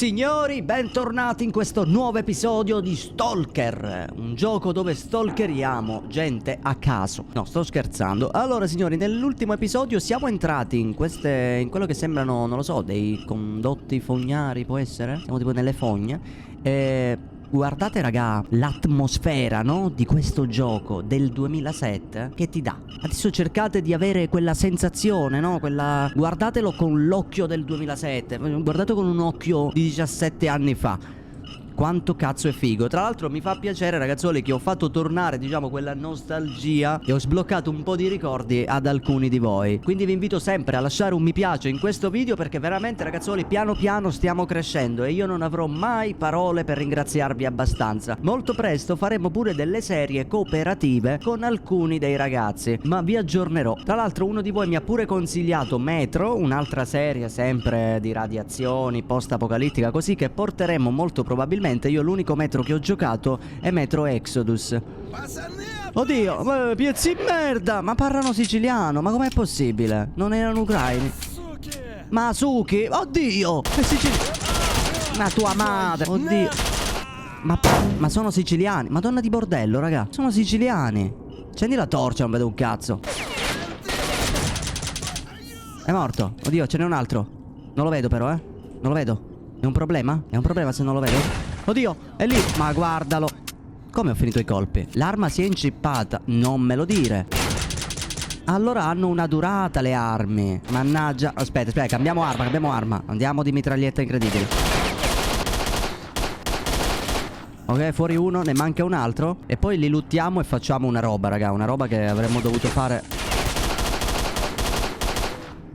signori, bentornati in questo nuovo episodio di Stalker, un gioco dove stalkeriamo gente a caso. No, sto scherzando. Allora signori, nell'ultimo episodio siamo entrati in quello che sembrano, non lo so, dei condotti fognari, può essere? Siamo tipo nelle fogne. Guardate raga, l'atmosfera, no? Di questo gioco del 2007 che ti dà. Adesso cercate di avere quella sensazione, no? Guardatelo con l'occhio del 2007. Guardate con un occhio di 17 anni fa. Quanto cazzo è figo. Tra l'altro mi fa piacere ragazzoli che ho fatto tornare, diciamo, quella nostalgia e ho sbloccato un po' di ricordi ad alcuni di voi. Quindi vi invito sempre a lasciare un mi piace in questo video, perché veramente ragazzoli piano piano stiamo crescendo e io non avrò mai parole per ringraziarvi abbastanza. Molto presto faremo pure delle serie cooperative con alcuni dei ragazzi, ma vi aggiornerò. Tra l'altro uno di voi mi ha pure consigliato Metro, un'altra serie sempre di radiazioni post-apocalittica, così che porteremo molto probabilmente. Io l'unico Metro che ho giocato è Metro Exodus. Oddio, piezzi merda. Ma parlano siciliano, ma com'è possibile? Non erano ucraini. Masuki, oddio, è siciliano. Ma tua madre, oddio. Ma sono siciliani. Madonna di bordello, raga, sono siciliani. Accendi la torcia, non vedo un cazzo. È morto, oddio, ce n'è un altro. Non lo vedo però, non lo vedo. È un problema? È un problema se non lo vedo? Oddio, è lì. Ma guardalo. Come ho finito i colpi? L'arma si è incippata. Non me lo dire. Allora hanno una durata le armi. Mannaggia. Aspetta, cambiamo arma. Andiamo di mitraglietta incredibile. Ok, fuori uno, ne manca un altro. E poi li luttiamo e facciamo una roba, raga. Una roba che avremmo dovuto fare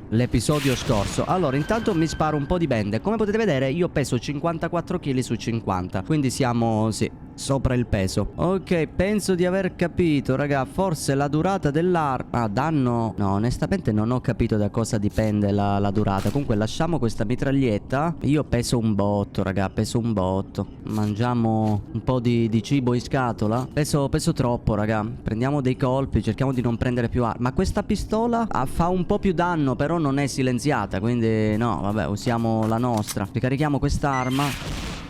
l'episodio scorso. Allora intanto mi sparo un po' di bende. Come potete vedere io peso 54 kg su 50, quindi siamo, sì, sopra il peso. Ok, penso di aver capito, raga. Forse la durata dell'arma... Ah, danno... No, onestamente non ho capito da cosa dipende la durata. Comunque lasciamo questa mitraglietta. Io peso un botto, raga, peso un botto. Mangiamo un po' di cibo in scatola. Peso troppo, raga. Prendiamo dei colpi, cerchiamo di non prendere più armi. Ma questa pistola fa un po' più danno, però non è silenziata, quindi no, vabbè, usiamo la nostra. Ricarichiamo quest'arma.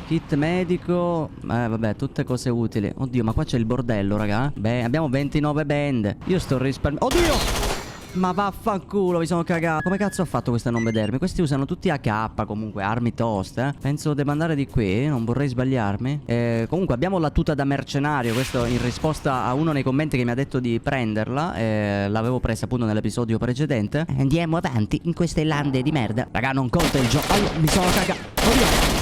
Kit medico. Vabbè, tutte cose utili. Oddio, ma qua c'è il bordello, raga. Beh, abbiamo 29 bende. Io sto risparmiando. Oddio! Ma vaffanculo, mi sono cagato. Come cazzo ho fatto questo a non vedermi? Questi usano tutti AK, comunque, armi toste. Penso devo andare di qui, non vorrei sbagliarmi. Comunque abbiamo la tuta da mercenario. Questo in risposta a uno nei commenti che mi ha detto di prenderla. L'avevo presa appunto nell'episodio precedente. Andiamo avanti in queste lande di merda. Raga, non conta il gioco. Mi sono cagato. Oddio.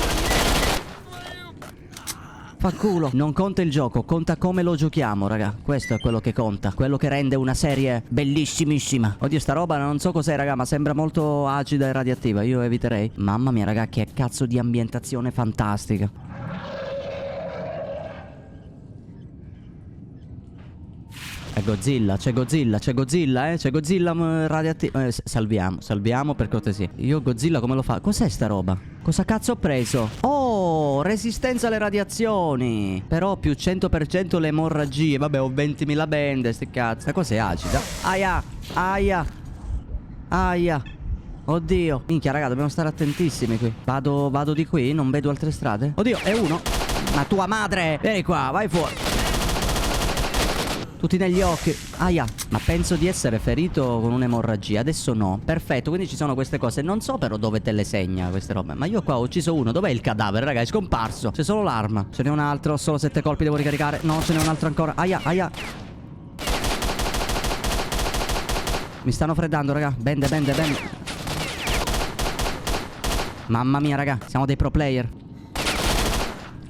Fa culo. Non conta il gioco, conta come lo giochiamo, raga. Questo è quello che conta. Quello che rende una serie bellissimissima. Oddio, sta roba non so cos'è, raga, ma sembra molto acida e radioattiva. Io eviterei. Mamma mia, raga, che cazzo di ambientazione fantastica. È Godzilla, c'è Godzilla, c'è Godzilla radioattivo. Salviamo per cortesia. Io Godzilla come lo fa? Cos'è sta roba? Cosa cazzo ho preso? Oh, resistenza alle radiazioni. Però più 100% le emorragie. Vabbè, ho 20.000 bende, sti cazzo. Sta cosa è acida. Aia. Oddio. Minchia, raga, dobbiamo stare attentissimi qui. Vado di qui, non vedo altre strade. Oddio, è uno. Ma tua madre. Vieni qua, vai fuori. Tutti negli occhi. Aia. Ma penso di essere ferito con un'emorragia. Adesso no. Perfetto, quindi ci sono queste cose. Non so però dove te le segna queste robe. Ma io qua ho ucciso uno. Dov'è il cadavere, raga? È scomparso. C'è solo l'arma. Ce n'è un altro. Solo 7 colpi devo ricaricare. No, ce n'è un altro ancora. Aia. Mi stanno freddando, raga. Bende. Mamma mia, raga. Siamo dei pro player.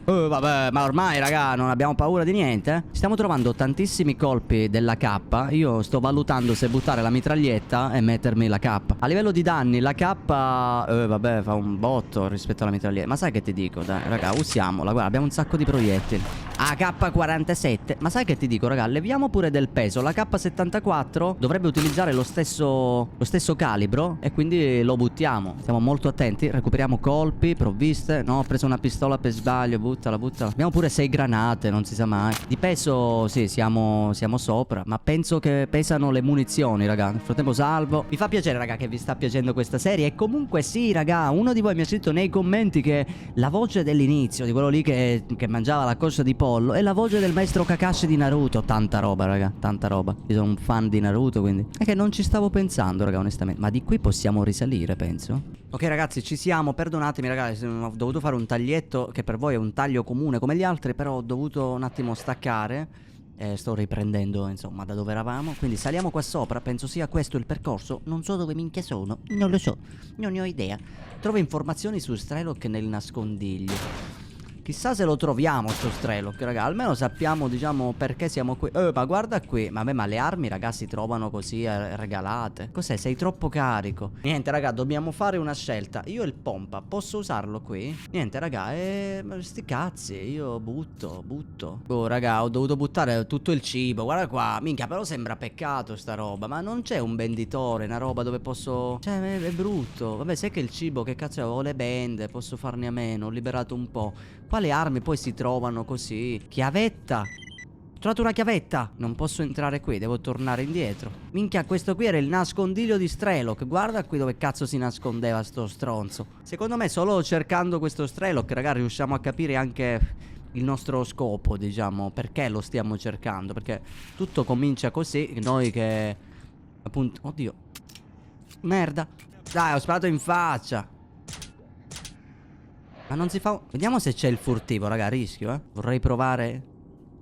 Vabbè, ma ormai, raga, non abbiamo paura di niente. Stiamo trovando tantissimi colpi della K. Io sto valutando se buttare la mitraglietta e mettermi la K. A livello di danni, la K, vabbè, fa un botto rispetto alla mitraglietta. Ma sai che ti dico, dai, raga, usiamola. Guarda, abbiamo un sacco di proiettili. AK-47. Ma sai che ti dico, raga, leviamo pure del peso. La K-74 dovrebbe utilizzare lo stesso calibro e quindi lo buttiamo. Stiamo molto attenti. Recuperiamo colpi, provviste. No, ho preso una pistola per sbaglio. buttala, buttala. Abbiamo pure 6 granate, non si sa mai. Di peso, sì, siamo sopra. Ma penso che pesano le munizioni, raga. Nel frattempo salvo. Mi fa piacere, raga, che vi sta piacendo questa serie. E comunque sì, raga, uno di voi mi ha scritto nei commenti che la voce dell'inizio, di quello lì che mangiava la coscia di pollo, è la voce del maestro Kakashi di Naruto. Tanta roba, raga, tanta roba. Io sono un fan di Naruto, quindi è che non ci stavo pensando, raga, onestamente. Ma di qui possiamo risalire, penso. Ok, ragazzi, ci siamo. Perdonatemi, ragazzi, ho dovuto fare un taglietto che per voi è un taglio comune come gli altri, però ho dovuto un attimo staccare. Sto riprendendo, insomma, da dove eravamo. Quindi saliamo qua sopra. Penso sia questo il percorso. Non so dove minchia sono. Non lo so. Non ne ho idea. Trovo informazioni su Strelok nel nascondiglio. Chissà se lo troviamo sto Strelok, raga. Almeno sappiamo, diciamo, perché siamo qui. Ma guarda qui. Ma le armi, raga, si trovano così regalate. Cos'è? Sei troppo carico. Niente, raga, dobbiamo fare una scelta. Io il pompa, posso usarlo qui? Niente, raga, sti cazzi. Io butto. Oh, raga, ho dovuto buttare tutto il cibo. Guarda qua. Minchia, però sembra peccato sta roba. Ma non c'è un venditore, una roba dove posso... Cioè, è brutto. Vabbè, sai che il cibo, che cazzo avevo le bende. Posso farne a meno. Ho liberato un po'. Qua le armi poi si trovano così. Chiavetta. Ho trovato una chiavetta. Non posso entrare qui, devo tornare indietro. Minchia, questo qui era il nascondiglio di Strelok. Guarda qui dove cazzo si nascondeva sto stronzo. Secondo me solo cercando questo Strelok, raga, riusciamo a capire anche il nostro scopo, diciamo. Perché lo stiamo cercando. Perché tutto comincia così. Noi che... appunto... Oddio. Merda. Dai, ho sparato in faccia. Ma non si fa... Vediamo se c'è il furtivo, raga, rischio, Vorrei provare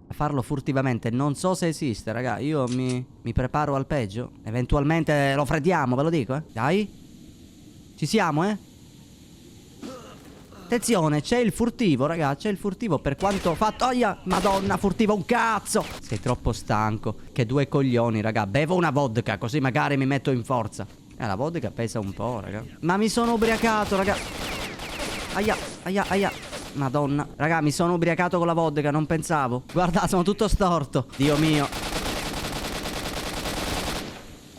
a farlo furtivamente. Non so se esiste, raga. Io mi preparo al peggio. Eventualmente lo freddiamo, ve lo dico, Dai. Ci siamo, Attenzione, c'è il furtivo, raga. C'è il furtivo, per quanto ho fatto... Oia, madonna, furtivo un cazzo. Sei troppo stanco. Che due coglioni, raga. Bevo una vodka, così magari mi metto in forza. La vodka pesa un po', raga. Ma mi sono ubriacato, raga. Aia. Madonna. Raga, mi sono ubriacato con la vodka, non pensavo. Guarda, sono tutto storto. Dio mio.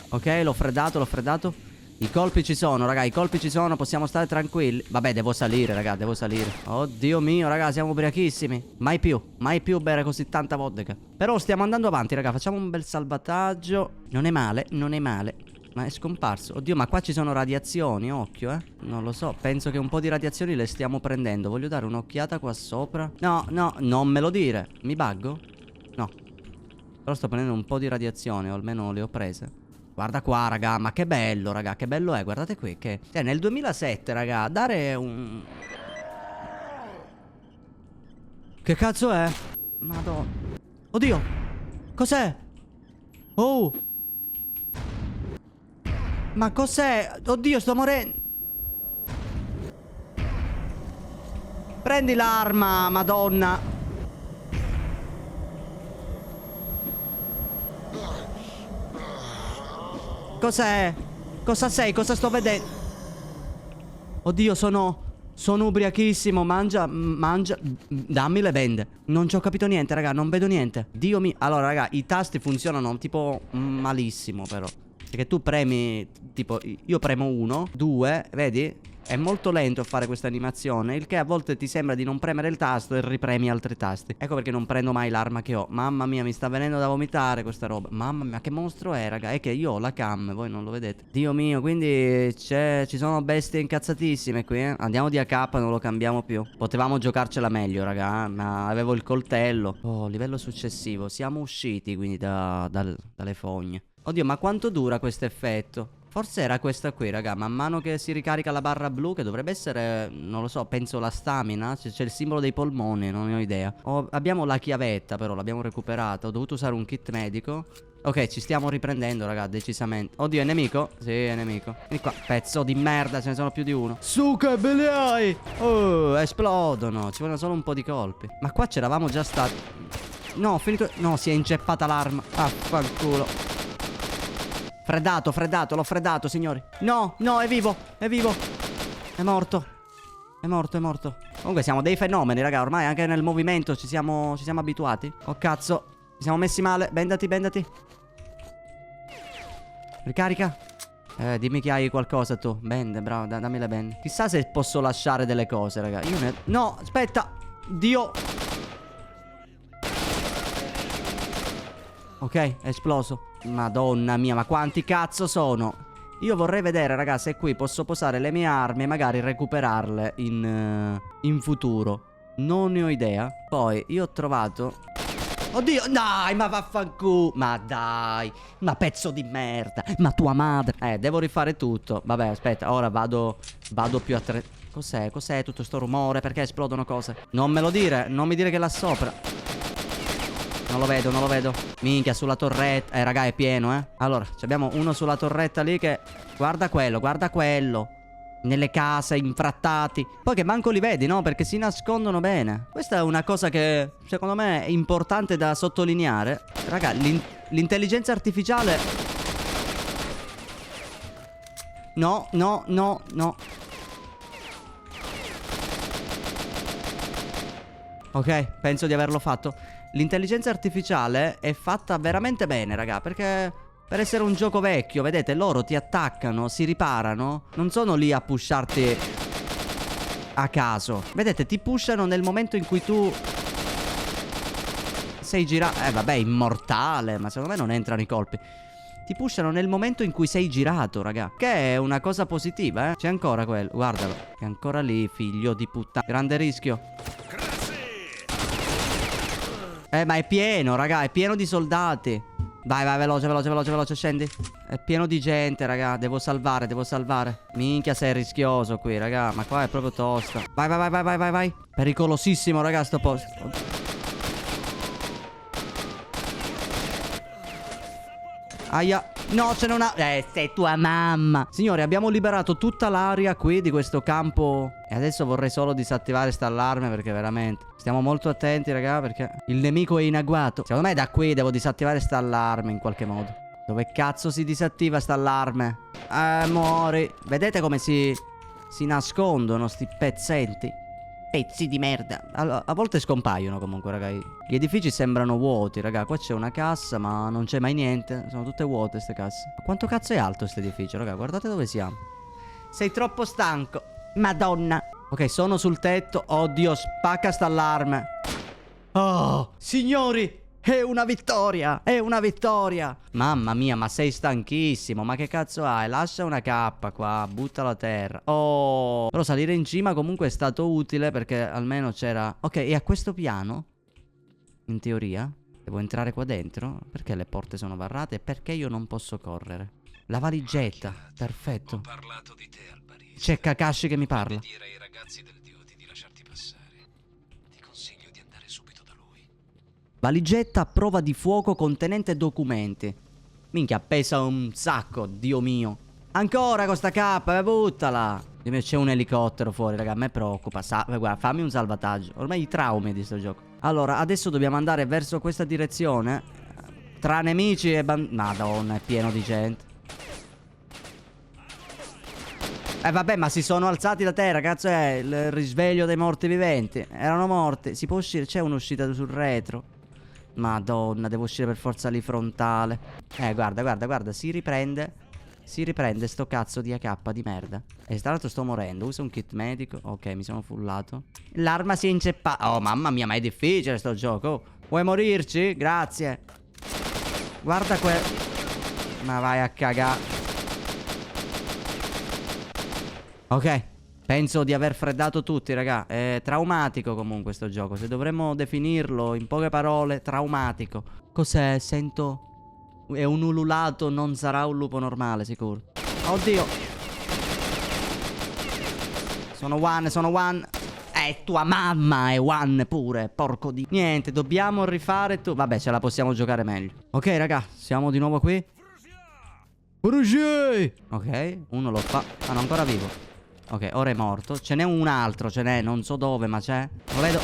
Ok, l'ho freddato. I colpi ci sono, raga, i colpi ci sono. Possiamo stare tranquilli. Vabbè, devo salire, raga, devo salire. Oddio mio, raga, siamo ubriachissimi. Mai più bere così tanta vodka. Però stiamo andando avanti, raga. Facciamo un bel salvataggio. Non è male. Ma è scomparso. Oddio, ma qua ci sono radiazioni, occhio, Non lo so, penso che un po' di radiazioni le stiamo prendendo. Voglio dare un'occhiata qua sopra. No, non me lo dire. Mi buggo? No. Però sto prendendo un po' di radiazioni, o almeno le ho prese. Guarda qua, raga, ma che bello, raga, che bello è. Guardate qui, che... Cioè, nel 2007, raga, dare un... Che cazzo è? Madonna. Oddio. Cos'è? Oh. Ma cos'è? Oddio, sto morendo. Prendi l'arma, madonna. Cos'è? Cosa sei? Cosa sto vedendo? Oddio, sono ubriachissimo. Mangia. Dammi le bende. Non ci ho capito niente, raga. Non vedo niente. Dio mio. Allora, raga, i tasti funzionano tipo malissimo, però. Perché tu premi, tipo, io premo 1, 2, vedi? È molto lento a fare questa animazione, il che a volte ti sembra di non premere il tasto e ripremi altri tasti. Ecco perché non prendo mai l'arma che ho. Mamma mia, mi sta venendo da vomitare questa roba. Mamma mia, che mostro è, raga. È che io ho la cam, voi non lo vedete. Dio mio, quindi ci sono bestie incazzatissime qui, Andiamo di AK, non lo cambiamo più. Potevamo giocarcela meglio, raga, ma avevo il coltello. Oh, livello successivo. Siamo usciti, quindi, dalle fogne. Oddio, ma quanto dura questo effetto? Forse era questa qui, raga. Man mano che si ricarica la barra blu, che dovrebbe essere, non lo so, penso la stamina. C'è il simbolo dei polmoni, non ne ho idea. Abbiamo la chiavetta, però l'abbiamo recuperata. Ho dovuto usare un kit medico. Ok, ci stiamo riprendendo, raga, decisamente. Oddio, è nemico? Sì, è nemico. Vieni qua, pezzo di merda, ce ne sono più di uno. Su, che belli hai! Oh, esplodono. Ci vogliono solo un po' di colpi. Ma qua c'eravamo già stati. No, ho finito. No, si è inceppata l'arma. Affanculo. Freddato, l'ho freddato, signori. No, è vivo. È morto. Comunque siamo dei fenomeni, raga. Ormai anche nel movimento ci siamo abituati. Oh, cazzo. Ci siamo messi male. Bendati. Ricarica. Dimmi che hai qualcosa tu. Bende, bravo, dammi le bende. Chissà se posso lasciare delle cose, raga. No, aspetta. Dio. Ok, è esploso. Madonna mia, ma quanti cazzo sono? Io vorrei vedere, ragazzi, se qui posso posare le mie armi e magari recuperarle in futuro. Non ne ho idea. Poi, io ho trovato... Oddio, dai, ma vaffanculo. Ma dai, ma pezzo di merda. Ma tua madre. Devo rifare tutto. Vabbè, aspetta, ora vado più a tre... Cos'è? Cos'è tutto sto rumore? Perché esplodono cose? Non me lo dire, non mi dire che là sopra. Non lo vedo, non lo vedo. Minchia, sulla torretta. Raga, è pieno, Allora, abbiamo uno sulla torretta lì che... Guarda quello, guarda quello. Nelle case, infrattati. Poi che manco li vedi, no? Perché si nascondono bene. Questa è una cosa che, secondo me, è importante da sottolineare. Raga, l'intelligenza artificiale... No, no, no, no. Ok, penso di averlo fatto. L'intelligenza artificiale è fatta veramente bene, raga, perché per essere un gioco vecchio, vedete, loro ti attaccano, si riparano, non sono lì a pusharti a caso. Vedete, ti pushano nel momento in cui tu sei girato. Vabbè, immortale, ma secondo me non entrano i colpi. Ti pushano nel momento in cui sei girato, raga, che è una cosa positiva, C'è ancora quello, guardalo, è ancora lì, figlio di puttana. Grande rischio. Ma è pieno, raga, è pieno di soldati. Vai, vai, veloce, veloce, veloce, veloce, scendi. È pieno di gente, raga, devo salvare, devo salvare. Minchia, sei rischioso qui, raga, ma qua è proprio tosta. Vai, vai, vai, vai, vai, vai, vai. Pericolosissimo, raga, sto posto. Aia. No, ce n'è una... sei tua mamma. Signori, abbiamo liberato tutta l'area qui di questo campo. E adesso vorrei solo disattivare sta allarme, perché veramente... Stiamo molto attenti, raga, perché il nemico è in agguato. Secondo me da qui devo disattivare sta allarme in qualche modo. Dove cazzo si disattiva sta allarme? Muori. Vedete come si nascondono sti pezzenti? Pezzi di merda. Allora, a volte scompaiono comunque, raga. Gli edifici sembrano vuoti, raga. Qua c'è una cassa, ma non c'è mai niente. Sono tutte vuote queste casse. Ma quanto cazzo è alto questo edificio, raga? Guardate dove siamo. Sei troppo stanco. Madonna. Ok, sono sul tetto. Oddio, spacca sta allarme. Oh, signori, è una vittoria. È una vittoria. Mamma mia, ma sei stanchissimo. Ma che cazzo hai? Lascia una cappa qua, buttala a terra. Oh, però salire in cima comunque è stato utile, perché almeno c'era... Ok, e a questo piano, in teoria, devo entrare qua dentro. Perché le porte sono barrate? Perché io non posso correre. La valigetta, perfetto. Ho parlato di te al barista. C'è Kakashi che mi parla. Dire ai ragazzi del Duty di lasciarti passare. Ti consiglio di andare subito da lui. Valigetta a prova di fuoco contenente documenti. Minchia, pesa un sacco, Dio mio. Ancora con sta cappa, buttala. C'è un elicottero fuori, raga, a me preoccupa. Guarda, fammi un salvataggio. Ormai i traumi di sto gioco. Allora, adesso dobbiamo andare verso questa direzione. Tra nemici e Madonna, è pieno di gente. Vabbè, ma si sono alzati da terra, cazzo è il risveglio dei morti viventi. Erano morti, si può uscire, c'è un'uscita sul retro. Madonna, devo uscire per forza lì frontale. Guarda, guarda, guarda, si riprende. Si riprende sto cazzo di AK di merda. E tra l'altro sto morendo, usa un kit medico. Ok, mi sono fullato. L'arma si è inceppata. Oh, mamma mia, ma è difficile sto gioco. Oh, vuoi morirci? Grazie. Guarda Ma vai a cagare. Ok, penso di aver freddato tutti, raga. È traumatico comunque sto gioco. Se dovremmo definirlo in poche parole, traumatico. Cos'è? Sento... È un ululato, non sarà un lupo normale, sicuro. Oddio. Sono one. Tua mamma è one pure, porco di... Niente, dobbiamo rifare tu... Vabbè, ce la possiamo giocare meglio. Ok, raga, siamo di nuovo qui. Ok, uno lo fa... Ah, no, ancora vivo. Ok, ora è morto. Ce n'è un altro, non so dove, ma c'è. Lo vedo.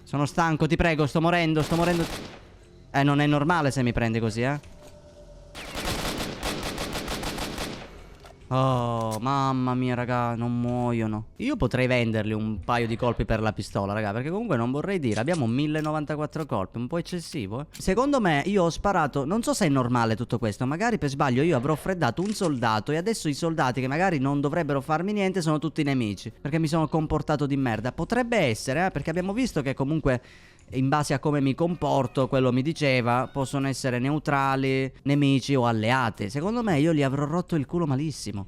Sono stanco, ti prego, sto morendo. Non è normale se mi prendi così, Oh, mamma mia, raga, non muoiono. Io potrei venderli un paio di colpi per la pistola, raga, perché comunque non vorrei dire, abbiamo 1094 colpi, un po' eccessivo, eh. Secondo me io ho sparato, non so se è normale tutto questo, magari per sbaglio io avrò freddato un soldato e adesso i soldati che magari non dovrebbero farmi niente sono tutti nemici, perché mi sono comportato di merda. Potrebbe essere, perché abbiamo visto che comunque in base a come mi comporto, quello mi diceva, possono essere neutrali, nemici o alleati. Secondo me io gli avrò rotto il culo malissimo.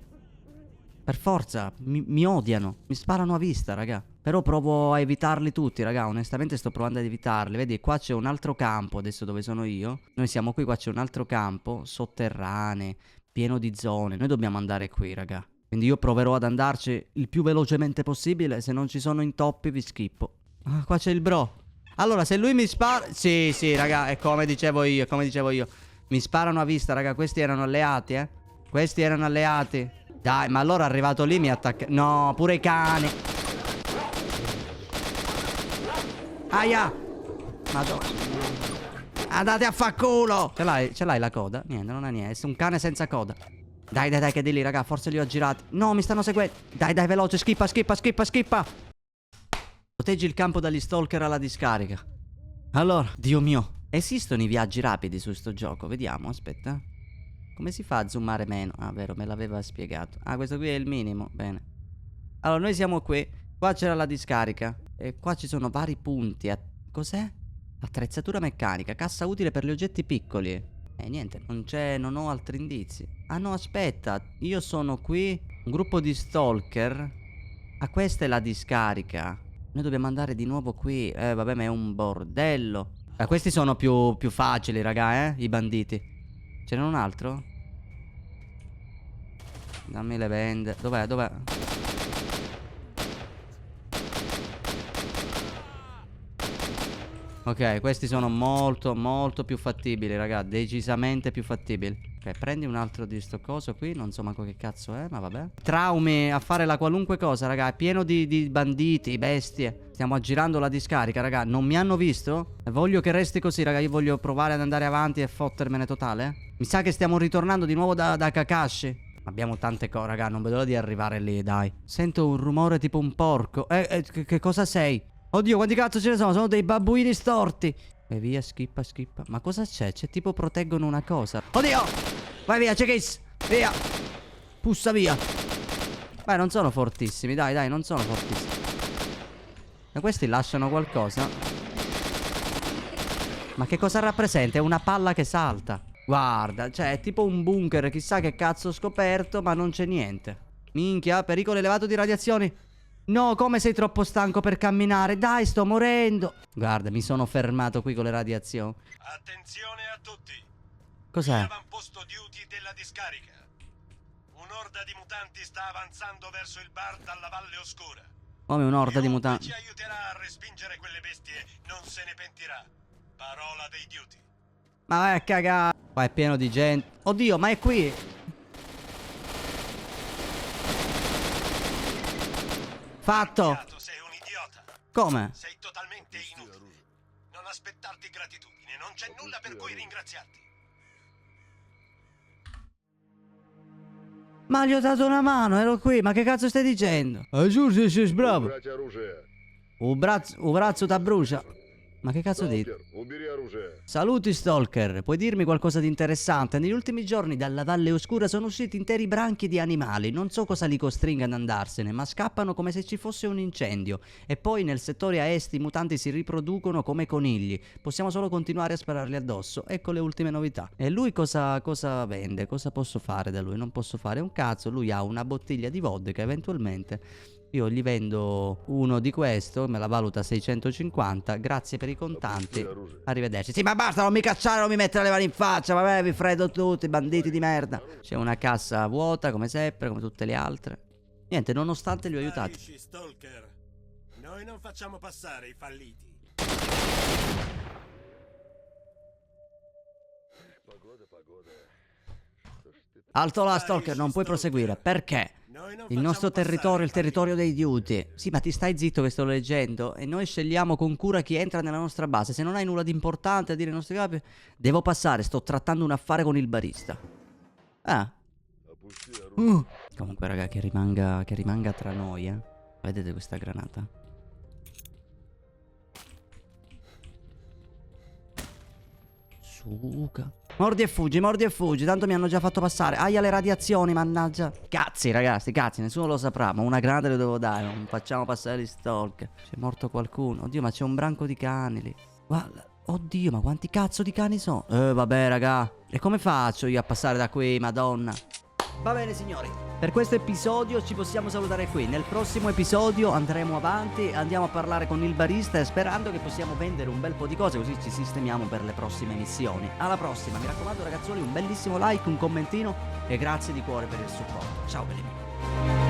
Per forza, mi odiano, mi sparano a vista, raga. Però provo a evitarli tutti, raga. Onestamente sto provando ad evitarli. Vedi, qua c'è un altro campo, adesso dove sono io. Noi siamo qui, qua c'è un altro campo, sotterraneo, pieno di zone. Noi dobbiamo andare qui, raga. Quindi io proverò ad andarci il più velocemente possibile. Se non ci sono intoppi vi schippo. Ah, qua c'è il bro. Allora, se lui mi spara... Sì, sì, raga, è come dicevo io, è come dicevo io. Mi sparano a vista, raga, questi erano alleati, eh. Questi erano alleati. Dai, ma allora arrivato lì mi attacca... No, pure i cani. Aia. Madonna. Andate a fa' culo. Ce l'hai la coda? Niente, non ha niente. È un cane senza coda. Dai, dai, dai, che di lì, raga, forse li ho girati. No, mi stanno seguendo. Dai, dai, veloce, schippa, schippa, schippa, schippa. Proteggi il campo dagli stalker alla discarica. Allora, Dio mio, esistono i viaggi rapidi su sto gioco? Vediamo, aspetta. Come si fa a zoomare meno? Ah, vero, me l'aveva spiegato. Ah, questo qui è il minimo, bene. Allora, noi siamo qui. Qua c'era la discarica. E qua ci sono vari punti. Cos'è? Attrezzatura meccanica, cassa utile per gli oggetti piccoli. Niente, non ho altri indizi. Ah no, aspetta, io sono qui. Un gruppo di stalker. Ah, questa è la discarica. Noi dobbiamo andare di nuovo qui. Vabbè, ma è un bordello. Questi sono più facili, raga, i banditi. Ce n'è un altro? Dammi le bende. Dov'è? Dov'è? Ok, questi sono molto, molto più fattibili, raga. Decisamente più fattibili. Ok, prendi un altro di sto coso qui. Non so manco che cazzo è, ma vabbè. Traumi a fare la qualunque cosa, raga. È pieno di banditi, bestie. Stiamo aggirando la discarica, raga. Non mi hanno visto? Voglio che resti così, raga. Io voglio provare ad andare avanti e fottermene totale. Mi sa che stiamo ritornando di nuovo da Kakashi. Abbiamo tante cose, raga. Non vedo l'ora di arrivare lì, dai. Sento un rumore tipo un porco. Che cosa sei? Oddio, quanti cazzo ce ne sono? Sono dei babbuini storti. E via, schippa, schippa. Ma cosa c'è? C'è tipo proteggono una cosa. Oddio! Vai via, c'è Kiss! Via! Pussa via! Beh, non sono fortissimi, dai, dai, non sono fortissimi. E questi lasciano qualcosa. Ma che cosa rappresenta? È una palla che salta. Guarda, cioè è tipo un bunker, chissà che cazzo ho scoperto, ma non c'è niente. Minchia, pericolo elevato di radiazioni. No, come sei troppo stanco per camminare? Dai, sto morendo. Guarda, mi sono fermato qui con le radiazioni. Attenzione a tutti. Cos'è? Avamposto duty della discarica. Un'orda di mutanti sta avanzando verso il bar dalla Valle Oscura. Come un'orda di Chiunque mutanti? ci aiuterà a respingere quelle bestie non se ne pentirà. Parola dei duty. Ma vai a cagare. Qua è pieno di gente. Oddio, ma è qui. Fatto. Sei un idiota. Come? Sei totalmente inutile. Non aspettarti gratitudine, non c'è nulla per cui ringraziarti. Ma gli ho dato una mano, ero qui. Ma che cazzo stai dicendo? Giù, sì, bravo. Убрать оружие. Un braccio da brucia. Ma che cazzo dite? Сталкер, убери оружие. Saluti Stalker, puoi dirmi qualcosa di interessante? Negli ultimi giorni dalla Valle Oscura sono usciti interi branchi di animali, non so cosa li costringa ad andarsene, ma scappano come se ci fosse un incendio. E poi nel settore a est i mutanti si riproducono come conigli, possiamo solo continuare a spararli addosso, ecco le ultime novità. E lui cosa vende? Cosa posso fare da lui? Non posso fare un cazzo, lui ha una bottiglia di vodka eventualmente. Io gli vendo uno di questo, me la valuta 650, grazie per i contanti, arrivederci. Sì, ma basta, non mi cacciare, non mi mettere le mani in faccia, vabbè, vi freddo tutti, banditi di merda. C'è una cassa vuota, come sempre, come tutte le altre. Niente, nonostante li ho aiutati. Capisci, Stalker? Noi non facciamo passare i falliti. Alto là, Stalker, non puoi proseguire, perché? Il nostro territorio è il territorio dei duty. Sì, ma ti stai zitto che sto leggendo. E noi scegliamo con cura chi entra nella nostra base. Se non hai nulla di importante a dire ai nostri capi, devo passare, sto trattando un affare con il barista. Ah. Comunque raga, che rimanga tra noi, eh. Vedete questa granata? Suca. Mordi e fuggi, tanto mi hanno già fatto passare. Aia le radiazioni, mannaggia. Cazzi ragazzi, cazzi, nessuno lo saprà, ma una granata le devo dare, non facciamo passare gli stalker. C'è morto qualcuno. Oddio, ma c'è un branco di cani lì. Guarda, oddio, ma quanti cazzo di cani sono? Vabbè raga. E come faccio io a passare da qui, madonna? Va bene signori, per questo episodio ci possiamo salutare qui. Nel prossimo episodio andremo avanti, andiamo a parlare con il barista, sperando che possiamo vendere un bel po' di cose, così ci sistemiamo per le prossime missioni. Alla prossima, mi raccomando ragazzuoli, un bellissimo like, un commentino e grazie di cuore per il supporto. Ciao belli miei.